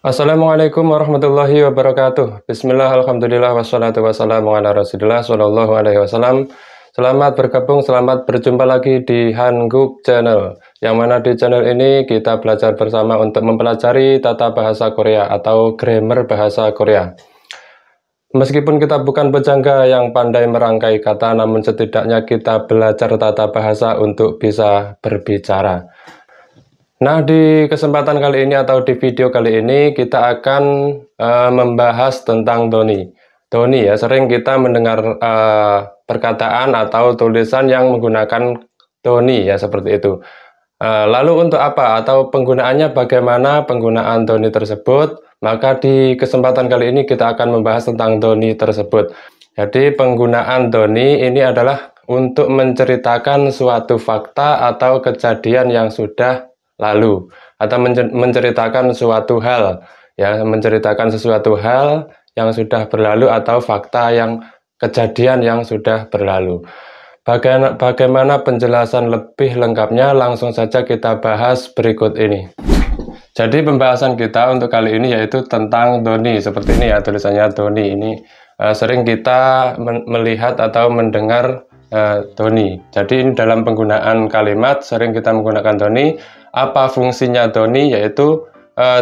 Assalamualaikum warahmatullahi wabarakatuh. Bismillah, alhamdulillah, wassalatu wassalamu ala rasulillah sallallahu alaihi wasallam. Selamat bergabung, selamat berjumpa lagi di Hanguk Channel. Yang mana di channel ini kita belajar bersama untuk mempelajari tata bahasa Korea atau grammar bahasa Korea. Meskipun kita bukan pejangga yang pandai merangkai kata, namun setidaknya kita belajar tata bahasa untuk bisa berbicara. Nah, di kesempatan kali ini atau di video kali ini kita akan membahas tentang doni. Doni ya, sering kita mendengar perkataan atau tulisan yang menggunakan doni ya, seperti itu. Lalu untuk apa atau penggunaannya, bagaimana penggunaan doni tersebut? Maka di kesempatan kali ini kita akan membahas tentang doni tersebut. Jadi penggunaan doni ini adalah untuk menceritakan suatu fakta atau kejadian yang sudah lalu, atau menceritakan suatu hal, ya, menceritakan sesuatu hal yang sudah berlalu atau fakta yang kejadian yang sudah berlalu. Bagaimana penjelasan lebih lengkapnya? Langsung saja kita bahas berikut ini. Jadi pembahasan kita untuk kali ini yaitu tentang doni. Seperti ini ya tulisannya, doni. Ini sering kita melihat atau mendengar doni. Jadi ini dalam penggunaan kalimat sering kita menggunakan doni. Apa fungsinya doni? Yaitu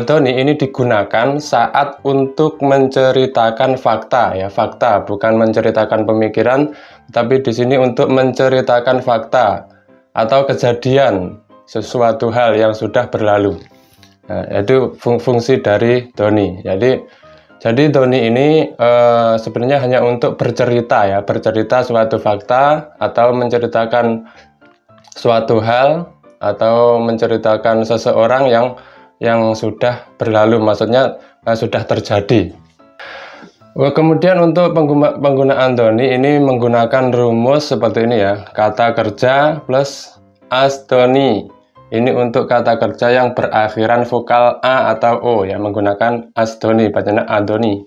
doni ini digunakan saat untuk menceritakan fakta ya, fakta, bukan menceritakan pemikiran, tapi di sini untuk menceritakan fakta atau kejadian sesuatu hal yang sudah berlalu. Nah, itu fungsi dari doni. Jadi doni ini sebenarnya hanya untuk bercerita ya, bercerita suatu fakta atau menceritakan suatu hal atau menceritakan seseorang yang sudah berlalu, maksudnya sudah terjadi. Kemudian untuk penggunaan doni ini menggunakan rumus seperti ini ya, kata kerja plus as doni. Ini untuk kata kerja yang berakhiran vokal A atau O ya, menggunakan asdoni, bacanya adoni.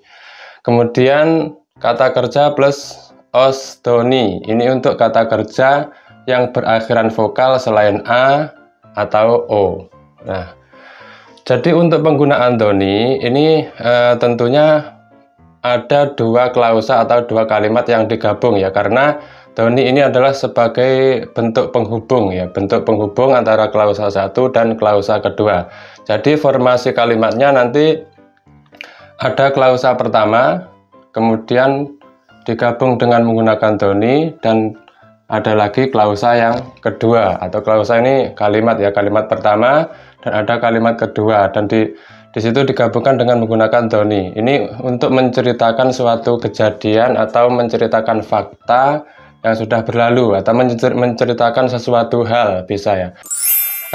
Kemudian kata kerja plus osdoni. Ini untuk kata kerja yang berakhiran vokal selain A atau O. Nah, jadi untuk penggunaan doni ini tentunya ada dua klausa atau dua kalimat yang digabung ya, karena doni ini adalah sebagai bentuk penghubung ya, bentuk penghubung antara klausa satu dan klausa kedua. Jadi formasi kalimatnya nanti ada klausa pertama, kemudian digabung dengan menggunakan doni, dan ada lagi klausa yang kedua, atau klausa ini kalimat ya, kalimat pertama dan ada kalimat kedua, dan di situ digabungkan dengan menggunakan doni. Ini untuk menceritakan suatu kejadian atau menceritakan fakta yang sudah berlalu atau menceritakan sesuatu hal, bisa ya.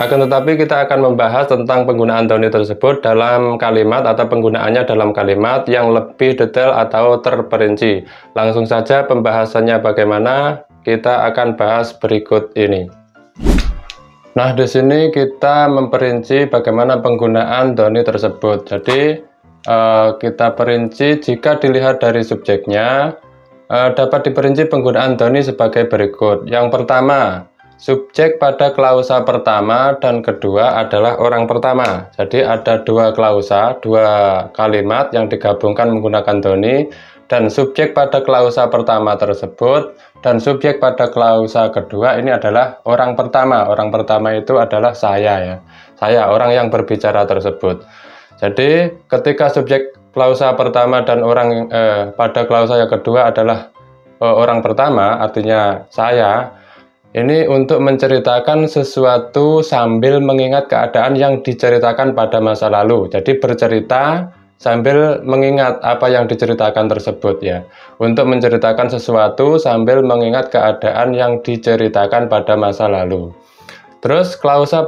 Akan tetapi kita akan membahas tentang penggunaan doni tersebut dalam kalimat atau penggunaannya dalam kalimat yang lebih detail atau terperinci. Langsung saja pembahasannya bagaimana kita akan bahas berikut ini. Nah, di sini kita memperinci bagaimana penggunaan doni tersebut. Jadi kita perinci jika dilihat dari subjeknya. Dapat diperinci penggunaan doni sebagai berikut. Yang pertama, subjek pada klausa pertama dan kedua adalah orang pertama. Jadi ada dua klausa, dua kalimat yang digabungkan menggunakan doni, dan subjek pada klausa pertama tersebut dan subjek pada klausa kedua ini adalah orang pertama. Orang pertama itu adalah saya ya. Saya, orang yang berbicara tersebut. Jadi ketika subjek klausa pertama dan orang pada klausa yang kedua adalah orang pertama, artinya saya, ini untuk menceritakan sesuatu sambil mengingat keadaan yang diceritakan pada masa lalu. Jadi bercerita sambil mengingat apa yang diceritakan tersebut ya, untuk menceritakan sesuatu sambil mengingat keadaan yang diceritakan pada masa lalu. Terus klausa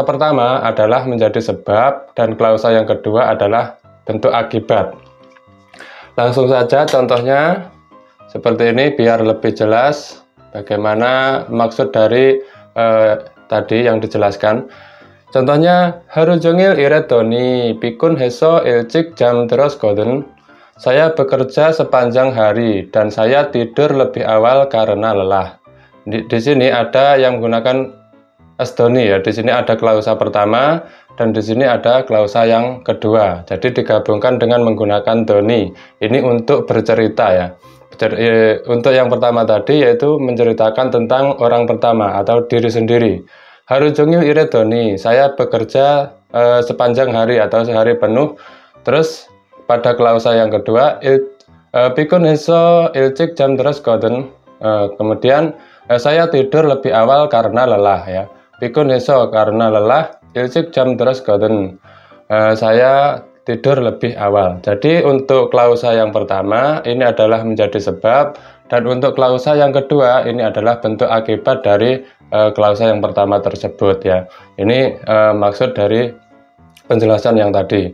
pertama adalah menjadi sebab, dan klausa yang kedua adalah bentuk akibat. Langsung saja contohnya seperti ini biar lebih jelas bagaimana maksud dari tadi yang dijelaskan. Contohnya, haru 종일 일했더니 pikun heso ilcik jam terus godun. Saya bekerja sepanjang hari dan saya tidur lebih awal karena lelah. Di sini ada yang menggunakan asdoni ya. Di sini ada klausa pertama dan di sini ada klausa yang kedua. Jadi digabungkan dengan menggunakan doni. Ini untuk bercerita ya. Untuk yang pertama tadi yaitu menceritakan tentang orang pertama atau diri sendiri. Haru jongil ire doni. Saya bekerja sepanjang hari atau sehari penuh. Terus pada klausa yang kedua, pikun heso ilcik jam deres goden. Kemudian saya tidur lebih awal karena lelah ya. Pikun heso karena lelah, ilcik jam deres goden. Saya tidur lebih awal. Jadi untuk klausa yang pertama ini adalah menjadi sebab, dan untuk klausa yang kedua ini adalah bentuk akibat dari klausa yang pertama tersebut ya. Ini maksud dari penjelasan yang tadi.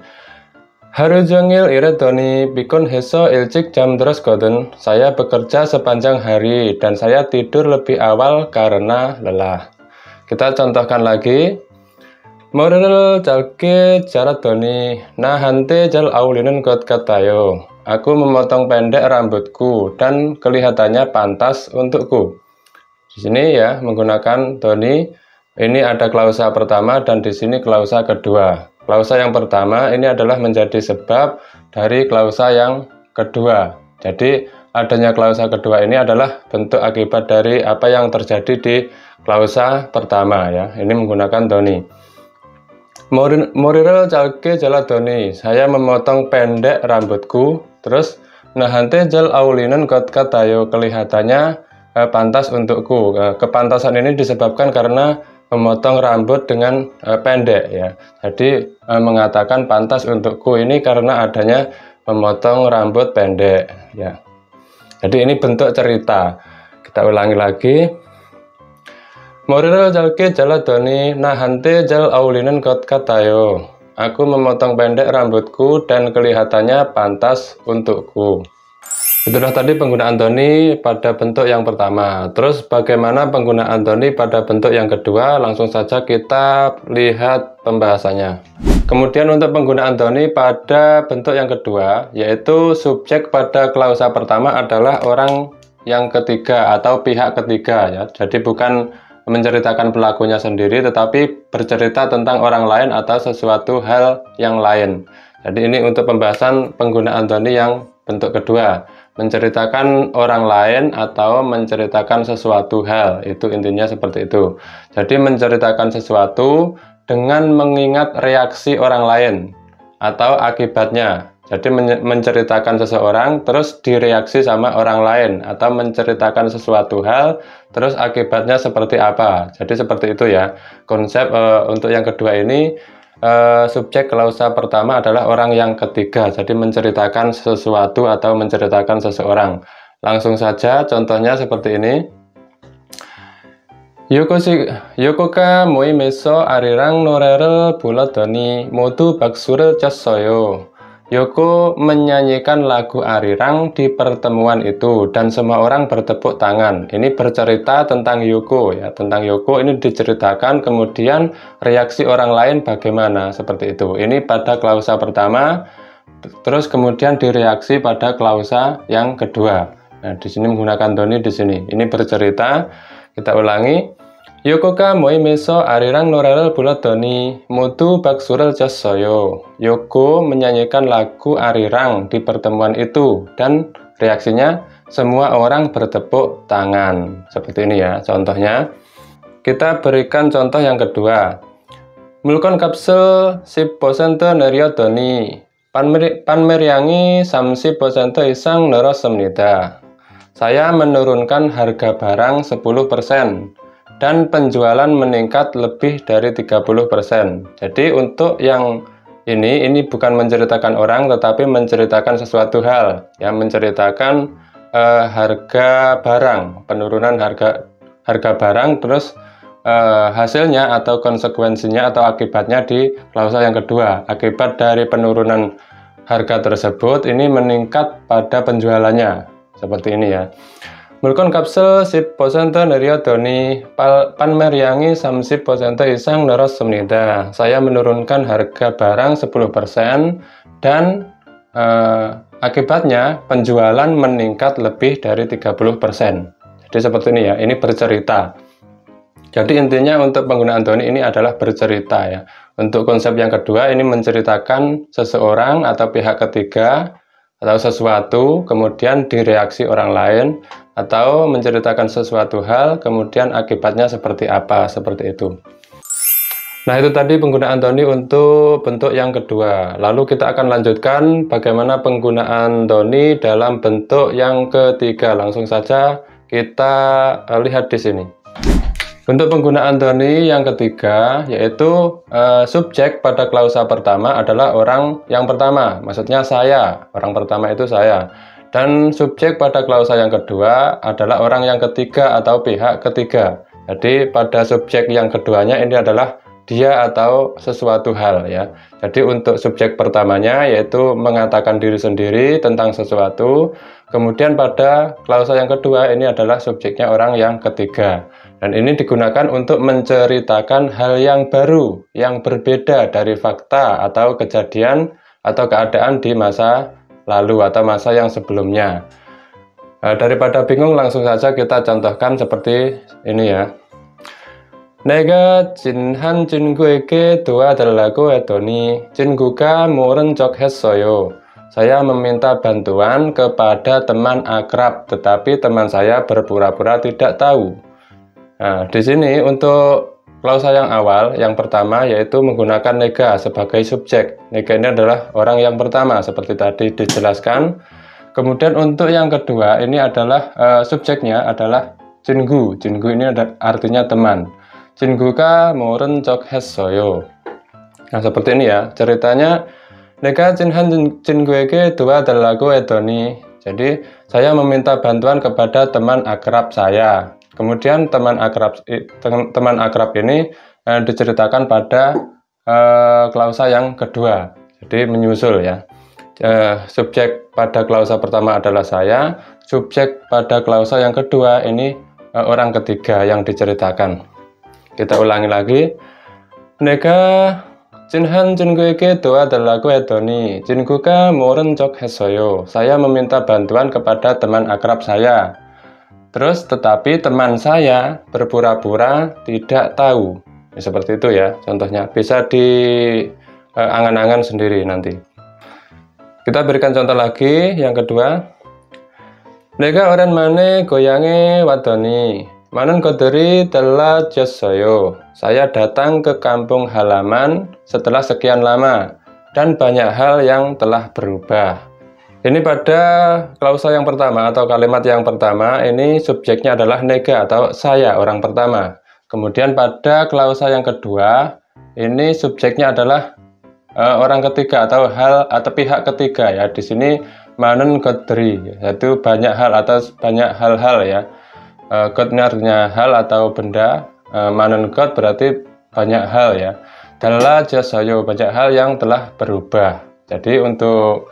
Haru jongil ire doni pikun heso ilcik jam deres goden. Saya bekerja sepanjang hari dan saya tidur lebih awal karena lelah. Kita contohkan lagi. Morel jalke jarat doni nah hante jal aulinen got katayo. Aku memotong pendek rambutku dan kelihatannya pantas untukku. Di sini ya menggunakan doni. Ini ada klausa pertama dan di sini klausa kedua. Klausa yang pertama ini adalah menjadi sebab dari klausa yang kedua. Jadi adanya klausa kedua ini adalah bentuk akibat dari apa yang terjadi di klausa pertama ya. Ini menggunakan doni. Morirel jalke jala doni. Saya memotong pendek rambutku. Terus nahante jal aulinen got katayo. Kelihatannya pantas untukku. Kepantasan ini disebabkan karena memotong rambut dengan pendek ya. Jadi mengatakan pantas untukku ini karena adanya memotong rambut pendek ya. Jadi ini bentuk cerita. Kita ulangi lagi. Morirel jalke jala doni nahante jal aulinen got katayo. Aku memotong pendek rambutku dan kelihatannya pantas untukku. Itulah tadi penggunaan doni pada bentuk yang pertama. Terus bagaimana penggunaan doni pada bentuk yang kedua? Langsung saja kita lihat pembahasannya. Kemudian untuk penggunaan doni pada bentuk yang kedua, yaitu subjek pada klausa pertama adalah orang yang ketiga atau pihak ketiga ya. Jadi bukan menceritakan pelakunya sendiri, tetapi bercerita tentang orang lain atau sesuatu hal yang lain. Jadi ini untuk pembahasan penggunaan doni yang bentuk kedua, menceritakan orang lain atau menceritakan sesuatu hal, itu intinya seperti itu. Jadi menceritakan sesuatu dengan mengingat reaksi orang lain atau akibatnya. Jadi menceritakan seseorang terus direaksi sama orang lain, atau menceritakan sesuatu hal terus akibatnya seperti apa. Jadi seperti itu ya konsep untuk yang kedua ini. Subjek klausa pertama adalah orang yang ketiga, jadi menceritakan sesuatu atau menceritakan seseorang. Langsung saja contohnya seperti ini. Yokoka moimeso arirang nore를 불렀더니 모두 박수를 쳤어요. Yoko menyanyikan lagu Arirang di pertemuan itu dan semua orang bertepuk tangan. Ini bercerita tentang Yoko ya, tentang Yoko ini diceritakan, kemudian reaksi orang lain bagaimana, seperti itu. Ini pada klausa pertama, terus kemudian direaksi pada klausa yang kedua. Nah, di sini menggunakan doni di sini. Ini bercerita. Kita ulangi. Yokoka moimeso arirang nore를 불렀더니 모두 박수를 쳤어요. Yoko menyanyikan lagu Arirang di pertemuan itu dan reaksinya semua orang bertepuk tangan. Seperti ini ya contohnya. Kita berikan contoh yang kedua. 물건 값을 10% 내렸더니 판매량이 30% 이상 늘었습니다. Saya menurunkan harga barang 10%. Dan penjualan meningkat lebih dari 30%. Jadi untuk yang ini bukan menceritakan orang, tetapi menceritakan sesuatu hal. Yang menceritakan harga barang, penurunan harga barang, terus hasilnya atau konsekuensinya atau akibatnya di klausa yang kedua. Akibat dari penurunan harga tersebut ini meningkat pada penjualannya. Seperti ini ya. 물건 값을 10% 내렸더니 판매량이 30% 이상 늘었습니다. Saya menurunkan harga barang 10% dan akibatnya penjualan meningkat lebih dari 30%. Jadi seperti ini ya, ini bercerita. Jadi intinya untuk penggunaan doni ini adalah bercerita ya. Untuk konsep yang kedua ini menceritakan seseorang atau pihak ketiga atau sesuatu, kemudian direaksi orang lain, atau menceritakan sesuatu hal, kemudian akibatnya seperti apa, seperti itu. Nah, itu tadi penggunaan Tony untuk bentuk yang kedua. Lalu kita akan lanjutkan bagaimana penggunaan Tony dalam bentuk yang ketiga. Langsung saja kita lihat di sini. Bentuk penggunaan Tony yang ketiga yaitu subjek pada klausa pertama adalah orang yang pertama, maksudnya saya. Orang pertama itu saya. Dan subjek pada klausa yang kedua adalah orang yang ketiga atau pihak ketiga. Jadi pada subjek yang keduanya ini adalah dia atau sesuatu hal ya. Jadi untuk subjek pertamanya yaitu mengatakan diri sendiri tentang sesuatu. Kemudian pada klausa yang kedua ini adalah subjeknya orang yang ketiga. Dan ini digunakan untuk menceritakan hal yang baru, yang berbeda dari fakta atau kejadian atau keadaan di masa lalu atau masa yang sebelumnya. Daripada bingung, langsung saja kita contohkan seperti ini ya. 내가 한 친구에게 도와달라고 했더니 친구가 모른 척 했어요. Saya meminta bantuan kepada teman akrab, tetapi teman saya berpura-pura tidak tahu. Nah, di sini untuk klausa yang awal, yang pertama yaitu menggunakan nega sebagai subjek. Nega ini adalah orang yang pertama, seperti tadi dijelaskan. Kemudian untuk yang kedua, ini adalah subjeknya adalah 친구. 친구 ini artinya teman. 친구가 모른 척 했어요. Nah, seperti ini ya ceritanya. 내가 한 친구에게 도와달라고 했더니, jadi saya meminta bantuan kepada teman akrab saya. Kemudian teman akrab ini diceritakan pada klausa yang kedua. Jadi menyusul ya. Subjek pada klausa pertama adalah saya. Subjek pada klausa yang kedua ini orang ketiga yang diceritakan. Kita ulangi lagi. 내가 한 친구에게 도와달라고 했더니 친구가 모른 척 했어요. Saya meminta bantuan kepada teman akrab saya. Terus tetapi teman saya berpura-pura tidak tahu. Seperti itu ya contohnya. Bisa diangan-angan sendiri nanti. Kita berikan contoh lagi yang kedua. 내가 오랜만에 고향에 왔더니 많은 것들이 달라졌어요. Saya datang ke kampung halaman setelah sekian lama dan banyak hal yang telah berubah. Ini pada klausa yang pertama atau kalimat yang pertama ini subjeknya adalah nega atau saya orang pertama. Kemudian pada klausa yang kedua ini subjeknya adalah orang ketiga atau hal atau pihak ketiga ya. Di sini 많은 것들이 yaitu banyak hal atau banyak hal-hal ya. God ini artinya hal atau benda. 많은 것 berarti banyak hal ya. 달라졌어요 banyak hal yang telah berubah. Jadi untuk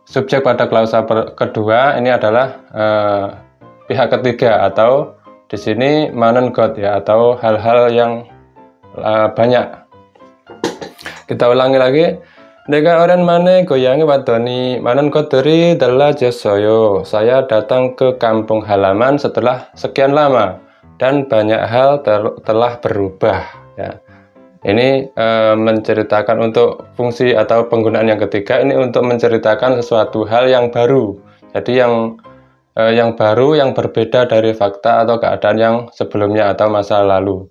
subjek pada klausa kedua ini adalah pihak ketiga atau di sini 많은 것 ya atau hal-hal yang banyak. Kita ulangi lagi. 내가 오랜만에 고향에 왔더니 많은 것들이 달라졌어요. Saya datang ke kampung halaman setelah sekian lama dan banyak hal telah berubah. Ya. Ini menceritakan untuk fungsi atau penggunaan yang ketiga ini untuk menceritakan sesuatu hal yang baru. Jadi yang baru yang berbeda dari fakta atau keadaan yang sebelumnya atau masa lalu.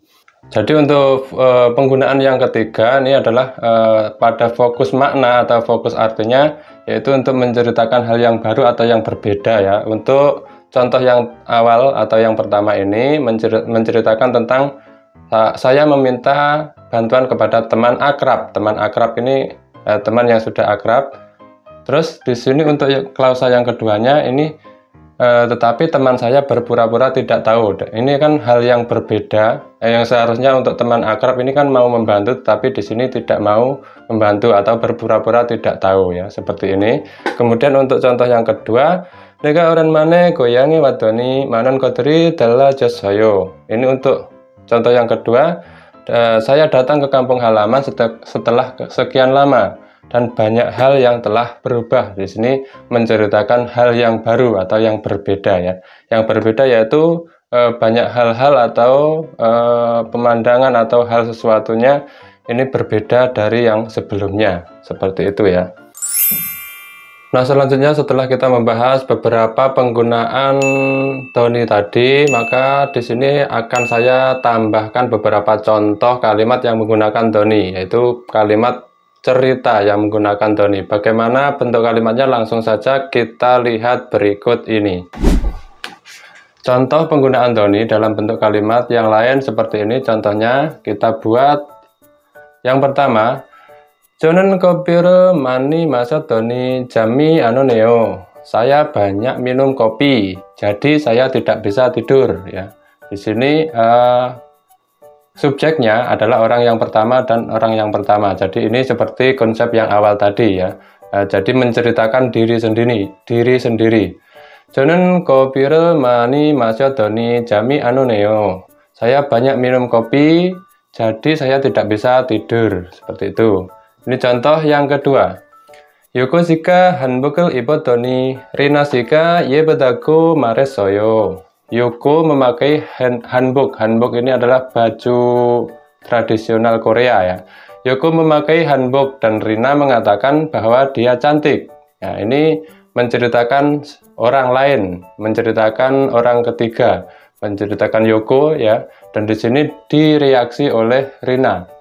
Jadi untuk penggunaan yang ketiga ini adalah pada fokus makna atau fokus artinya yaitu untuk menceritakan hal yang baru atau yang berbeda ya. Untuk contoh yang awal atau yang pertama ini menceritakan tentang saya meminta bantuan kepada teman akrab. Teman akrab ini teman yang sudah akrab. Terus di sini untuk klausa yang keduanya ini tetapi teman saya berpura-pura tidak tahu. Ini kan hal yang berbeda. Yang seharusnya untuk teman akrab ini kan mau membantu, tapi di sini tidak mau membantu atau berpura-pura tidak tahu ya, seperti ini. Kemudian untuk contoh yang kedua, 내가 오랜만에 고향에 왔더니 많은 것들이 달라졌어요. Ini untuk contoh yang kedua, saya datang ke kampung halaman setelah sekian lama. Dan banyak hal yang telah berubah. Di sini menceritakan hal yang baru atau yang berbeda ya. Yang berbeda yaitu banyak hal-hal atau pemandangan atau hal sesuatunya ini berbeda dari yang sebelumnya, seperti itu ya. Nah, selanjutnya setelah kita membahas beberapa penggunaan doni tadi, maka di sini akan saya tambahkan beberapa contoh kalimat yang menggunakan doni, yaitu kalimat cerita yang menggunakan doni. Bagaimana bentuk kalimatnya? Langsung saja kita lihat berikut ini. Contoh penggunaan doni dalam bentuk kalimat yang lain seperti ini. Contohnya kita buat yang pertama. Jonen kopiru mani masa doni jami anoneo. Saya banyak minum kopi, jadi saya tidak bisa tidur. Ya, di sini subjeknya adalah orang yang pertama dan orang yang pertama. Jadi ini seperti konsep yang awal tadi ya. Jadi menceritakan diri sendiri. Jonen kopiru mani masa doni jami anoneo. Saya banyak minum kopi, jadi saya tidak bisa tidur. Seperti itu. Ini contoh yang kedua. Yoko shika hanbok을 입었더니 Rina shika 예쁘다고 말했어요. Yoko memakai hanbok. Hanbok ini adalah baju tradisional Korea ya. Yoko memakai hanbok dan Rina mengatakan bahwa dia cantik. Ya, ini menceritakan orang lain, menceritakan orang ketiga, menceritakan Yoko ya. Dan di sini direaksi oleh Rina.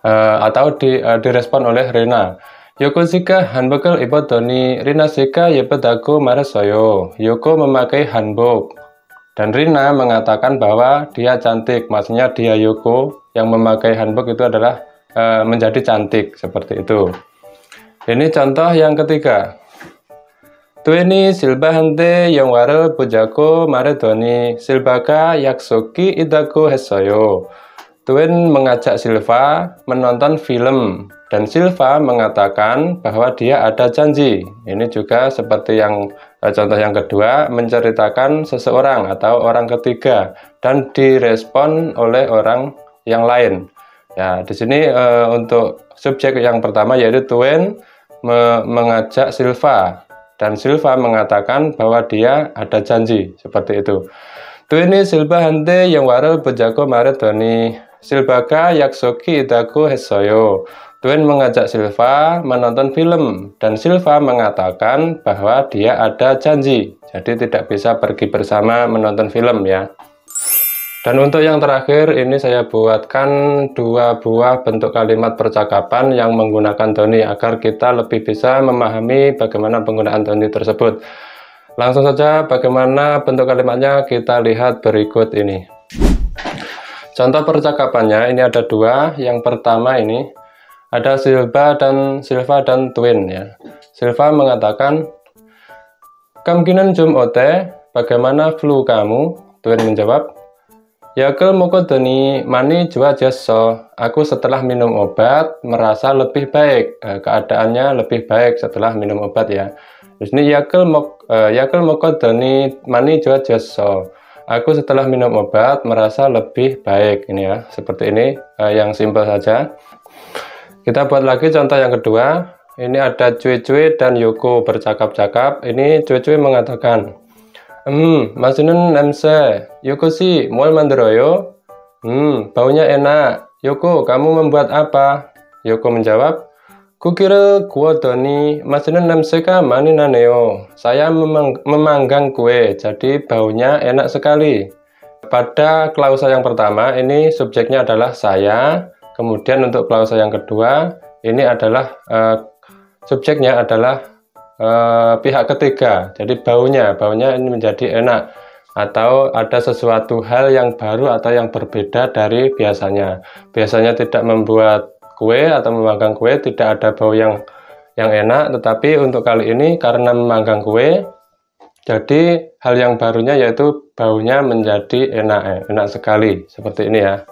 Atau direspon oleh Rina. Yoko shika hanbok을 입었더니 Rina shika 예쁘다고 말했어요. Yoko memakai hanbok dan Rina mengatakan bahwa dia cantik. Maksudnya dia Yoko yang memakai hanbok itu adalah menjadi cantik, seperti itu. Ini contoh yang ketiga. Tueni 실바한테 영화를 보자고 말했더니 실바가 약속이 있다고 했어요. Tuen mengajak Silva menonton film dan Silva mengatakan bahwa dia ada janji. Ini juga seperti yang contoh yang kedua, menceritakan seseorang atau orang ketiga dan direspon oleh orang yang lain. Ya, di sini untuk subjek yang pertama yaitu Tuen mengajak Silva dan Silva mengatakan bahwa dia ada janji, seperti itu. Tueni 실바한테 영화를 보자고 말했더니 Silbaga yaksoki idaku hesoyo. Tuen mengajak Silva menonton film dan Silva mengatakan bahwa dia ada janji, jadi tidak bisa pergi bersama menonton film ya. Dan untuk yang terakhir ini saya buatkan dua buah bentuk kalimat percakapan yang menggunakan doni agar kita lebih bisa memahami bagaimana penggunaan doni tersebut. Langsung saja bagaimana bentuk kalimatnya kita lihat berikut ini. Contoh percakapannya ini ada dua. Yang pertama ini ada Silva dan Tuen ya. Silva mengatakan, "Kamkinan 좀 어때? Bagaimana flu kamu?" Tuen menjawab, "약을 먹었더니 많이 좋아졌어." Aku setelah minum obat merasa lebih baik. Keadaannya lebih baik setelah minum obat ya. Di sini 약을 먹었더니 많이 좋아졌어. Aku setelah minum obat merasa lebih baik. Ini ya, seperti ini yang simpel saja. Kita buat lagi contoh yang kedua. Ini ada Cue dan Yoko bercakap-cakap. Ini Cue mengatakan, 맛있는 냄새. Yoko sih, 뭘 만들어요? Baunya enak. Yoko, kamu membuat apa? Yoko menjawab, "Kuki를 구웠더니 맛있는 냄새가 많이 나네요." Saya memanggang kue, jadi baunya enak sekali. Pada klausa yang pertama, ini subjeknya adalah saya. Kemudian untuk klausa yang kedua, ini adalah subjeknya adalah pihak ketiga. Jadi baunya ini menjadi enak. Atau ada sesuatu hal yang baru atau yang berbeda dari biasanya. Biasanya tidak membuat kue atau memanggang kue, tidak ada bau yang enak, tetapi untuk kali ini karena memanggang kue, jadi hal yang barunya yaitu baunya menjadi enak sekali, seperti ini ya.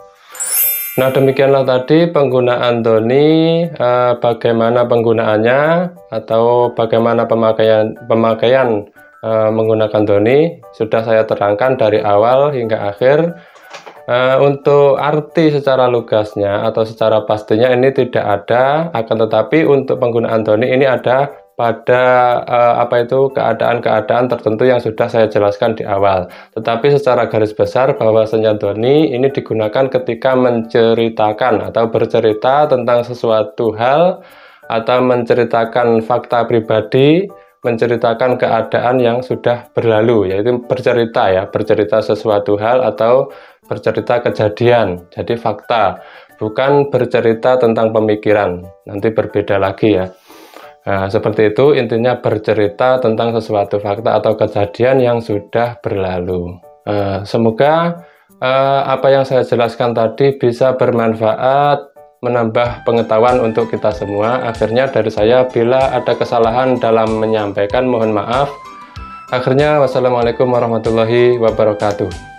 Nah, demikianlah tadi penggunaan doni, bagaimana penggunaannya atau bagaimana pemakaian menggunakan doni sudah saya terangkan dari awal hingga akhir. Untuk arti secara lugasnya atau secara pastinya ini tidak ada, akan tetapi untuk penggunaan doni ini ada pada keadaan-keadaan tertentu yang sudah saya jelaskan di awal. Tetapi secara garis besar bahwasanya doni ini digunakan ketika menceritakan atau bercerita tentang sesuatu hal atau menceritakan fakta pribadi, menceritakan keadaan yang sudah berlalu, yaitu bercerita ya, bercerita sesuatu hal atau bercerita kejadian, jadi fakta, bukan bercerita tentang pemikiran, nanti berbeda lagi ya. Nah, seperti itu intinya bercerita tentang sesuatu fakta atau kejadian yang sudah berlalu. Semoga apa yang saya jelaskan tadi bisa bermanfaat, menambah pengetahuan untuk kita semua. Akhirnya dari saya, bila ada kesalahan dalam menyampaikan, mohon maaf. Akhirnya, wassalamualaikum warahmatullahi wabarakatuh.